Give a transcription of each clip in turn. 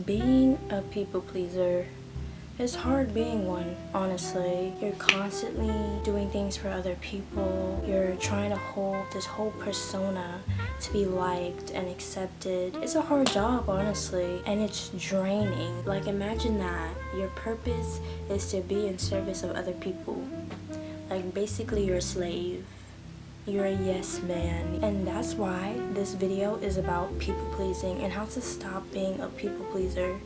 Being a people pleaser is hard being one, honestly. You're constantly doing things for other people. You're trying to hold this whole persona to be liked and accepted. It's a hard job, honestly, and it's draining. Like, imagine that. Your purpose is to be in service of other people. Like, basically you're a slave. You're a yes man. And that's why this video is about people pleasing and how to stop being a people pleaser.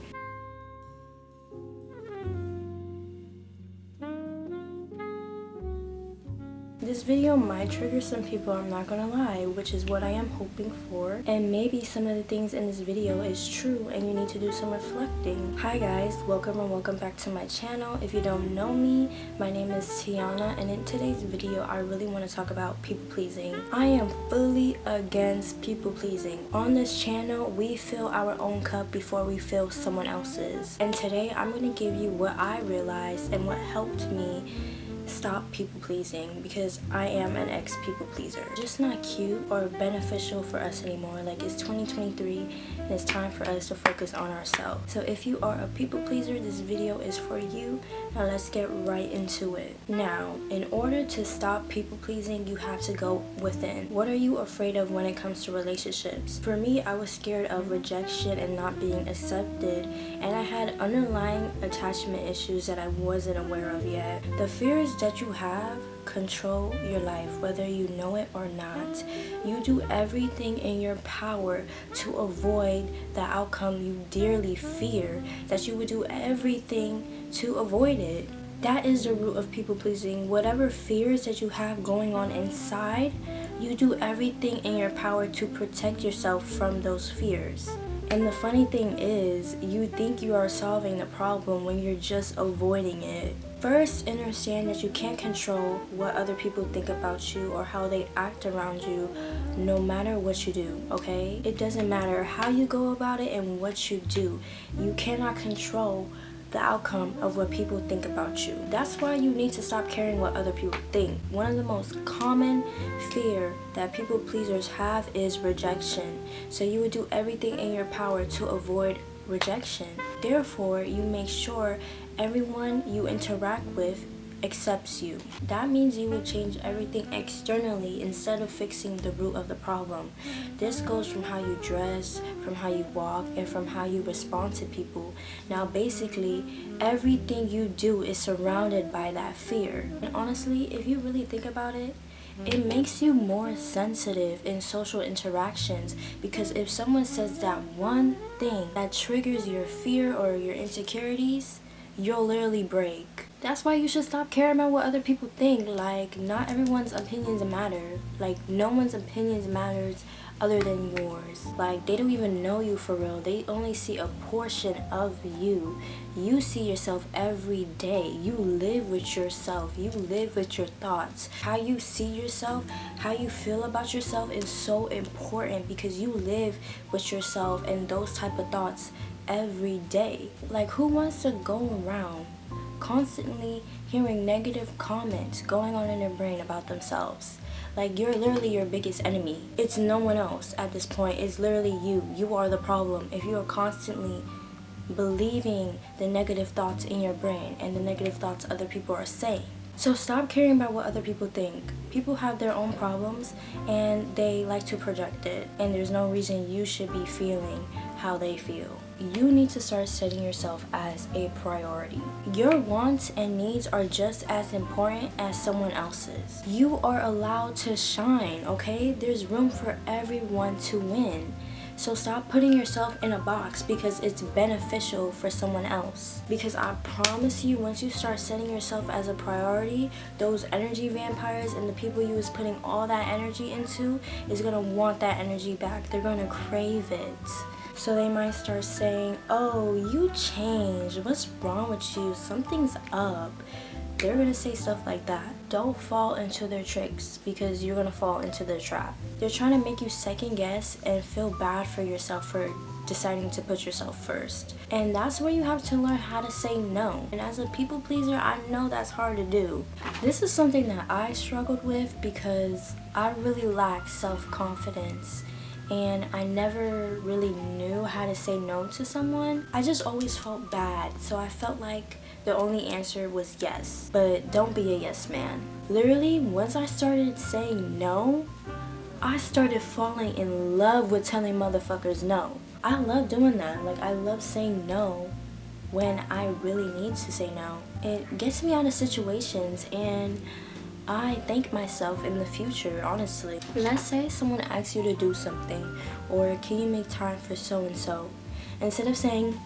This video might trigger some people, I'm not gonna lie, which is what I am hoping for. And maybe some of the things in this video is true and you need to do some reflecting. Hi guys, welcome and welcome back to my channel. If you don't know me, my name is Tiana, and in today's video I really want to talk about people pleasing. I am fully against people pleasing. On this channel, we fill our own cup before we fill someone else's. And today I'm going to give you what I realized and what helped me stop people pleasing, because I am an ex people pleaser. Just not cute or beneficial for us anymore. Like, it's 2023 and it's time for us to focus on ourselves. So if you are a people pleaser, this video is for you. Now let's get right into it. Now, in order to stop people pleasing, you have to go within. What are you afraid of when it comes to relationships? For me, I was scared of rejection and not being accepted, and I had underlying attachment issues that I wasn't aware of yet. The fears that you have control your life, whether you know it or not. You do everything in your power to avoid the outcome you dearly fear, that you would do everything to avoid it. That is the root of people pleasing. Whatever fears that you have going on inside, you do everything in your power to protect yourself from those fears. And the funny thing is, you think you are solving the problem when you're just avoiding it. First, understand that you can't control what other people think about you or how they act around you, no matter what you do, okay? It doesn't matter how you go about it and what you do. You cannot control the outcome of what people think about you. That's why you need to stop caring what other people think. One of the most common fear that people pleasers have is rejection. So you would do everything in your power to avoid rejection. Therefore, you make sure everyone you interact with accepts you. That means you would change everything externally instead of fixing the root of the problem. This goes from how you dress, from how you walk, and from how you respond to people. Now basically, everything you do is surrounded by that fear. And honestly, if you really think about it, it makes you more sensitive in social interactions, because if someone says that one thing that triggers your fear or your insecurities, you'll literally break. That's why you should stop caring about what other people think. Like, not everyone's opinions matter. Like, no one's opinions matters other than yours. Like, they don't even know you for real. They only see a portion of you. You see yourself every day. You live with yourself. You live with your thoughts. How you see yourself, how you feel about yourself is so important, because you live with yourself and those type of thoughts every day. Like, who wants to go around constantly hearing negative comments going on in their brain about themselves? Like, you're literally your biggest enemy. It's no one else at this point. It's literally you. You are the problem if you are constantly believing the negative thoughts in your brain and the negative thoughts other people are saying. So stop caring about what other people think. People have their own problems and they like to project it, and there's no reason you should be feeling how they feel. You need to start setting yourself as a priority. Your wants and needs are just as important as someone else's. You are allowed to shine, okay? There's room for everyone to win. So stop putting yourself in a box because it's beneficial for someone else. Because I promise you, once you start setting yourself as a priority, those energy vampires and the people you was putting all that energy into is gonna want that energy back. They're gonna crave it. So they might start saying, oh, you changed. What's wrong with you? Something's up. They're gonna say stuff like that. Don't fall into their tricks, because you're gonna fall into their trap. They're trying to make you second guess and feel bad for yourself for deciding to put yourself first. And that's where you have to learn how to say no. And as a people pleaser, I know that's hard to do. This is something that I struggled with because I really lack self-confidence and I never really knew how to say no to someone. I just always felt bad, so I felt like the only answer was yes. But don't be a yes man. Literally, once I started saying no, I started falling in love with telling motherfuckers no. I love doing that. Like, I love saying no when I really need to say no. It gets me out of situations, and I thank myself in the future, honestly. Let's say someone asks you to do something, or can you make time for so and so? Instead of saying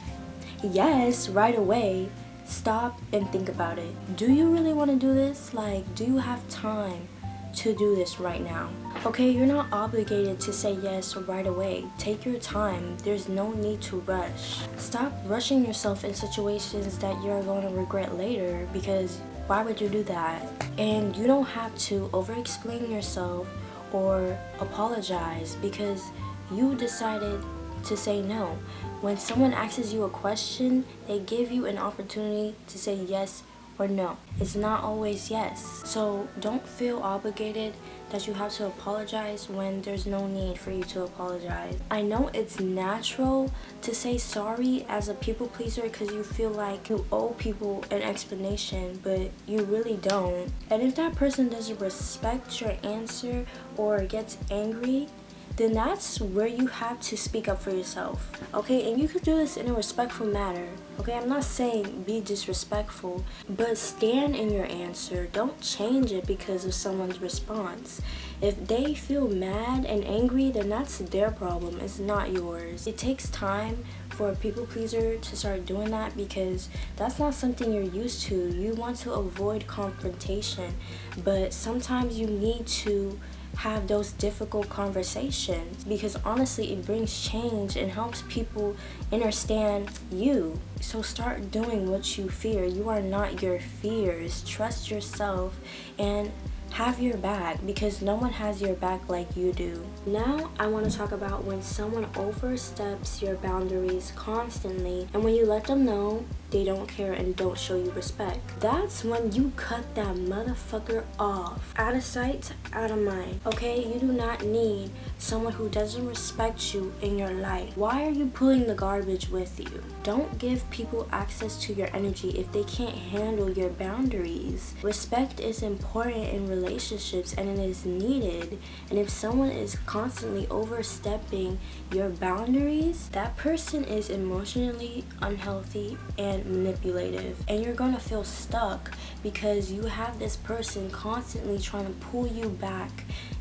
yes right away, stop and think about it. Do you really want to do this? Like, do you have time to do this right now? Okay, you're not obligated to say yes right away. Take your time. There's no need to rush. Stop rushing yourself in situations that you're going to regret later, because why would you do that? And you don't have to over-explain yourself or apologize because you decided to say no. When someone asks you a question, they give you an opportunity to say yes or no. It's not always yes. So don't feel obligated that you have to apologize when there's no need for you to apologize. I know it's natural to say sorry as a people pleaser because you feel like you owe people an explanation, but you really don't. And if that person doesn't respect your answer or gets angry, then that's where you have to speak up for yourself. Okay, and you can do this in a respectful manner. Okay, I'm not saying be disrespectful, but stand in your answer. Don't change it because of someone's response. If they feel mad and angry, then that's their problem. It's not yours. It takes time for a people pleaser to start doing that because that's not something you're used to. You want to avoid confrontation, but sometimes you need to have those difficult conversations because honestly it brings change and helps people understand you. So start doing what you fear. You are not your fears. Trust yourself and have your back because no one has your back like you do. Now I want to talk about when someone oversteps your boundaries constantly and when you let them know they don't care and don't show you respect. That's when you cut that motherfucker off. Out of sight, out of mind. Okay, you do not need someone who doesn't respect you in your life. Why are you pulling the garbage with you? Don't give people access to your energy if they can't handle your boundaries. Respect is important in relationships and it is needed. And if someone is constantly overstepping your boundaries, that person is emotionally unhealthy and manipulative, and you're gonna feel stuck because you have this person constantly trying to pull you back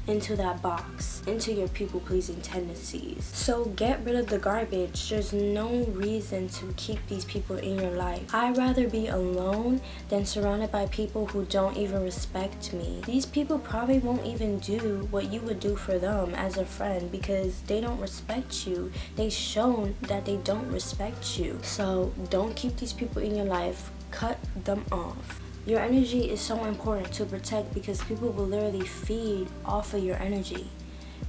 into that box, into your people-pleasing tendencies. So get rid of the garbage. There's no reason to keep these people in your life. I'd rather be alone than surrounded by people who don't even respect me. These people probably won't even do what you would do for them as a friend because they don't respect you. They've shown that they don't respect you. So don't keep these people in your life. Cut them off. Your energy is so important to protect because people will literally feed off of your energy.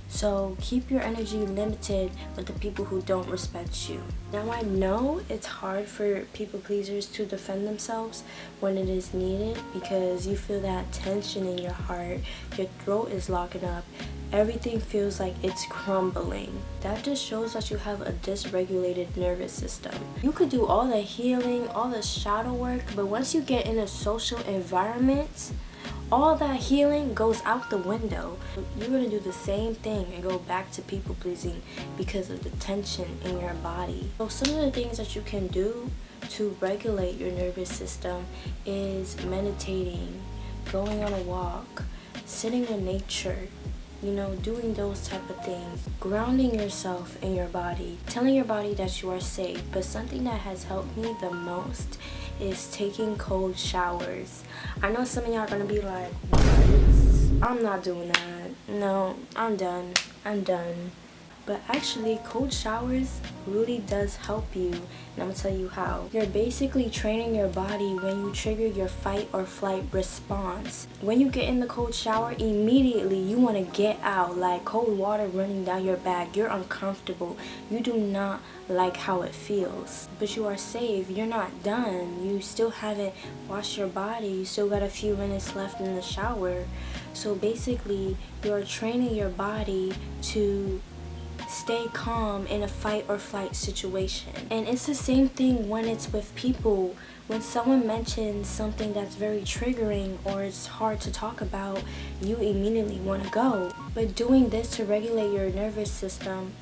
So keep your energy limited with the people who don't respect you. Now I know it's hard for people pleasers to defend themselves when it is needed because you feel that tension in your heart, your throat is locking up, everything feels like it's crumbling. That just shows that you have a dysregulated nervous system. You could do all the healing, all the shadow work, but once you get in a social environment, all that healing goes out the window. You're gonna do the same thing and go back to people pleasing because of the tension in your body. So some of the things that you can do to regulate your nervous system is meditating, going on a walk, sitting in nature, doing those type of things, grounding yourself in your body, telling your body that you are safe. But something that has helped me the most is taking cold showers. I know some of y'all are gonna be like, what? I'm not doing that. No, I'm done. But actually, cold showers really does help you, and I'm gonna tell you how. You're basically training your body when you trigger your fight or flight response. When you get in the cold shower, immediately you want to get out, like cold water running down your back. You're uncomfortable. You do not like how it feels. But you are safe. You're not done. You still haven't washed your body. You still got a few minutes left in the shower. So basically, you're training your body to stay calm in a fight or flight situation. And it's the same thing when it's with people. When someone mentions something that's very triggering or it's hard to talk about, you immediately want to go. But doing this to regulate your nervous system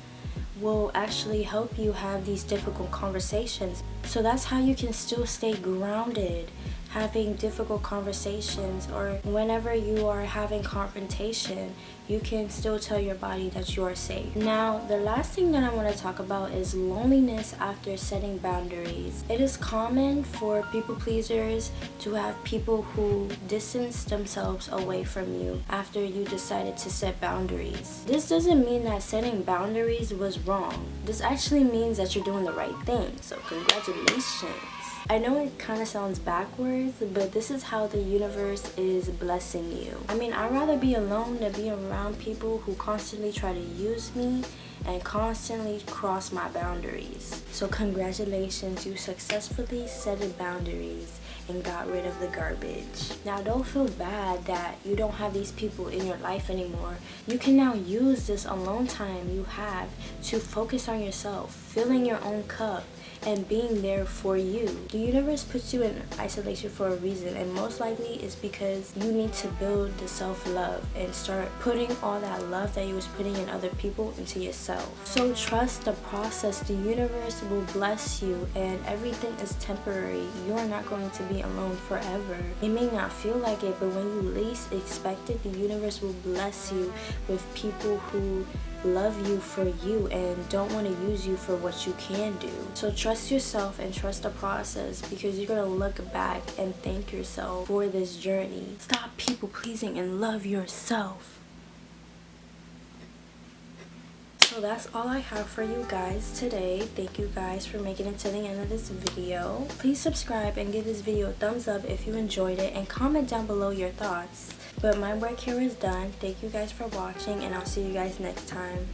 will actually help you have these difficult conversations. So that's how you can still stay grounded, having difficult conversations, or whenever you are having confrontation, you can still tell your body that you are safe. Now, the last thing that I want to talk about is loneliness after setting boundaries. It is common for people pleasers to have people who distance themselves away from you after you decided to set boundaries. This doesn't mean that setting boundaries was wrong. This actually means that you're doing the right thing. So congratulations. I know it kind of sounds backwards, but this is how the universe is blessing you. I mean, I'd rather be alone than be around people who constantly try to use me and constantly cross my boundaries. So congratulations, you successfully set boundaries and got rid of the garbage. Now, don't feel bad that you don't have these people in your life anymore. You can now use this alone time you have to focus on yourself, filling your own cup, and being there for you. The universe puts you in isolation for a reason, and most likely it's because you need to build the self-love and start putting all that love that you was putting in other people into yourself. So trust the process. The universe will bless you, and everything is temporary. You are not going to be alone forever. It may not feel like it, but when you least expect it, the universe will bless you with people who love you for you and don't want to use you for what you can do. So trust yourself and trust the process, because you're going to look back and thank yourself for this journey. Stop people pleasing and love yourself. So that's all I have for you guys today. Thank you guys for making it to the end of this video. Please subscribe and give this video a thumbs up if you enjoyed it, and comment down below your thoughts. But my work here is done. Thank you guys for watching, and I'll see you guys next time.